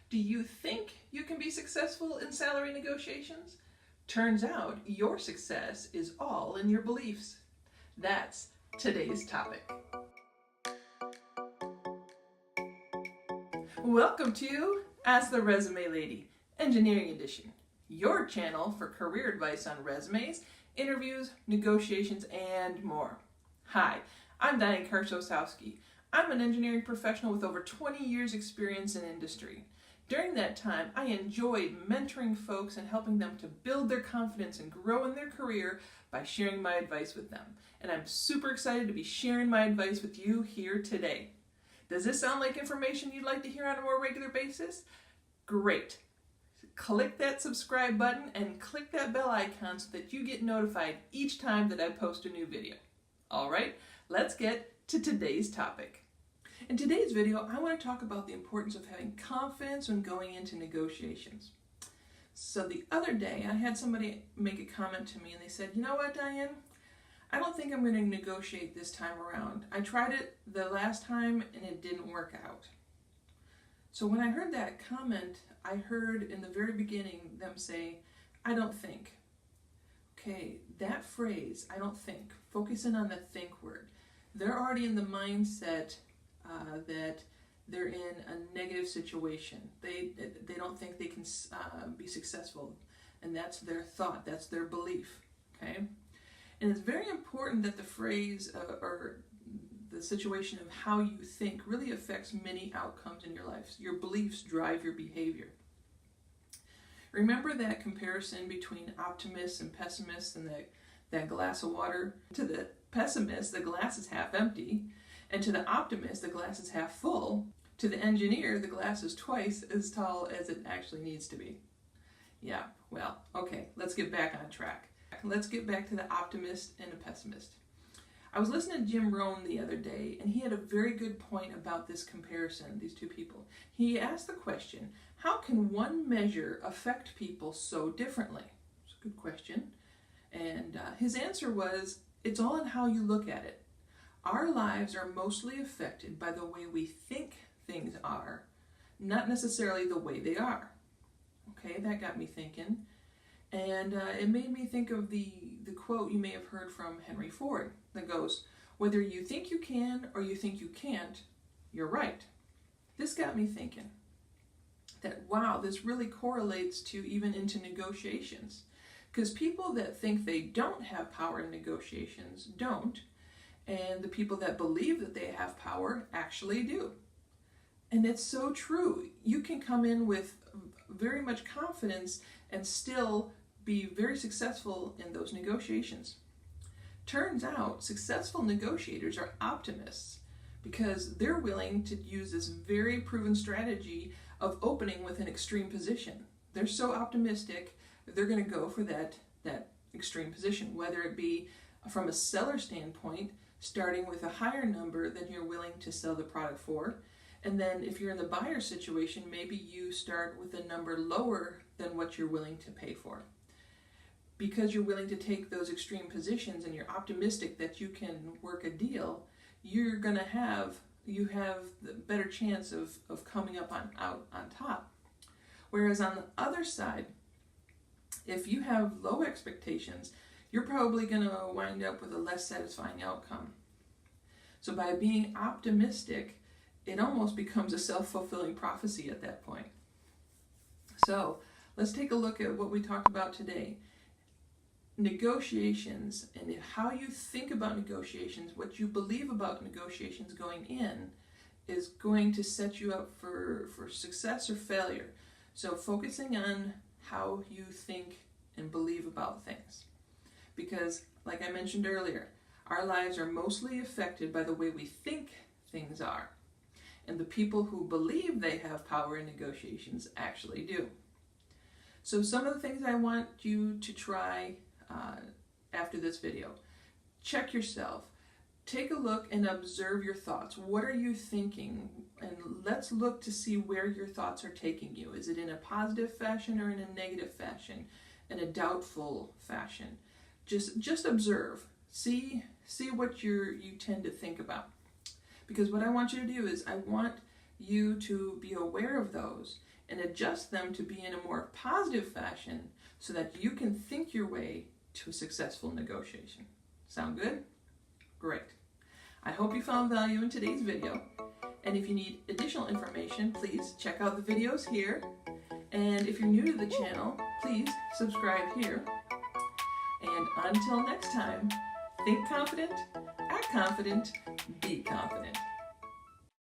Do you think you can be successful in salary negotiations? Turns out your success is all in your beliefs. That's today's topic. Welcome to Ask the Resume Lady, Engineering Edition, your channel for career advice on resumes, interviews, negotiations, and more. Hi, I'm Diane Karczowski. I'm an engineering professional with over 20 years experience in industry. During that time, I enjoyed mentoring folks and helping them to build their confidence and grow in their career by sharing my advice with them. And I'm super excited to be sharing my advice with you here today. Does this sound like information you'd like to hear on a more regular basis? Great. Click that subscribe button and click that bell icon so that you get notified each time that I post a new video. All right, let's get to today's topic. In today's video, I want to talk about the importance of having confidence when going into negotiations. So the other day, I had somebody make a comment to me and they said, you know what, Diane? I don't think I'm going to negotiate this time around. I tried it the last time and it didn't work out. So when I heard that comment, I heard in the very beginning them say, I don't think. Okay, that phrase, I don't think, focusing on the think word. They're already in the mindset that they're in a negative situation. They don't think they can be successful, and that's their thought, that's their belief, okay? And it's very important that the phrase or the situation of how you think really affects many outcomes in your life. Your beliefs drive your behavior. Remember that comparison between optimists and pessimists and that glass of water? To the pessimist, the glass is half empty. And to the optimist, the glass is half full. To the engineer, the glass is twice as tall as it actually needs to be. Yeah, well, okay, let's get back on track. Let's get back to the optimist and the pessimist. I was listening to Jim Rohn the other day, and he had a very good point about this comparison, these two people. He asked the question, how can one measure affect people so differently? It's a good question. And his answer was, it's all in how you look at it. Our lives are mostly affected by the way we think things are, not necessarily the way they are. Okay, that got me thinking. And it made me think of the quote you may have heard from Henry Ford that goes, whether you think you can or you think you can't, you're right. This got me thinking that, wow, this really correlates to even into negotiations. Because people that think they don't have power in negotiations don't, and the people that believe that they have power actually do. And it's so true. You can come in with very much confidence and still be very successful in those negotiations. Turns out successful negotiators are optimists because they're willing to use this very proven strategy of opening with an extreme position. They're so optimistic, they're going to go for that extreme position, whether it be from a seller standpoint, starting with a higher number than you're willing to sell the product for. And then if you're in the buyer situation, maybe you start with a number lower than what you're willing to pay for. Because you're willing to take those extreme positions and you're optimistic that you can work a deal, you have the better chance of coming up on top. Whereas on the other side, if you have low expectations, you're probably going to wind up with a less satisfying outcome. So by being optimistic, it almost becomes a self-fulfilling prophecy at that point. So let's take a look at what we talked about today. Negotiations, and how you think about negotiations, what you believe about negotiations going in, is going to set you up for success or failure. So focusing on how you think and believe about things. Because, like I mentioned earlier, our lives are mostly affected by the way we think things are. And the people who believe they have power in negotiations actually do. So some of the things I want you to try after this video. Check yourself. Take a look and observe your thoughts. What are you thinking? And let's look to see where your thoughts are taking you. Is it in a positive fashion or in a negative fashion? In a doubtful fashion? Just observe. See what you tend to think about. Because what I want you to do is I want you to be aware of those and adjust them to be in a more positive fashion so that you can think your way to a successful negotiation. Sound good? Great. I hope you found value in today's video. And if you need additional information, please check out the videos here. And if you're new to the channel, please subscribe here. And until next time, think confident, act confident, be confident.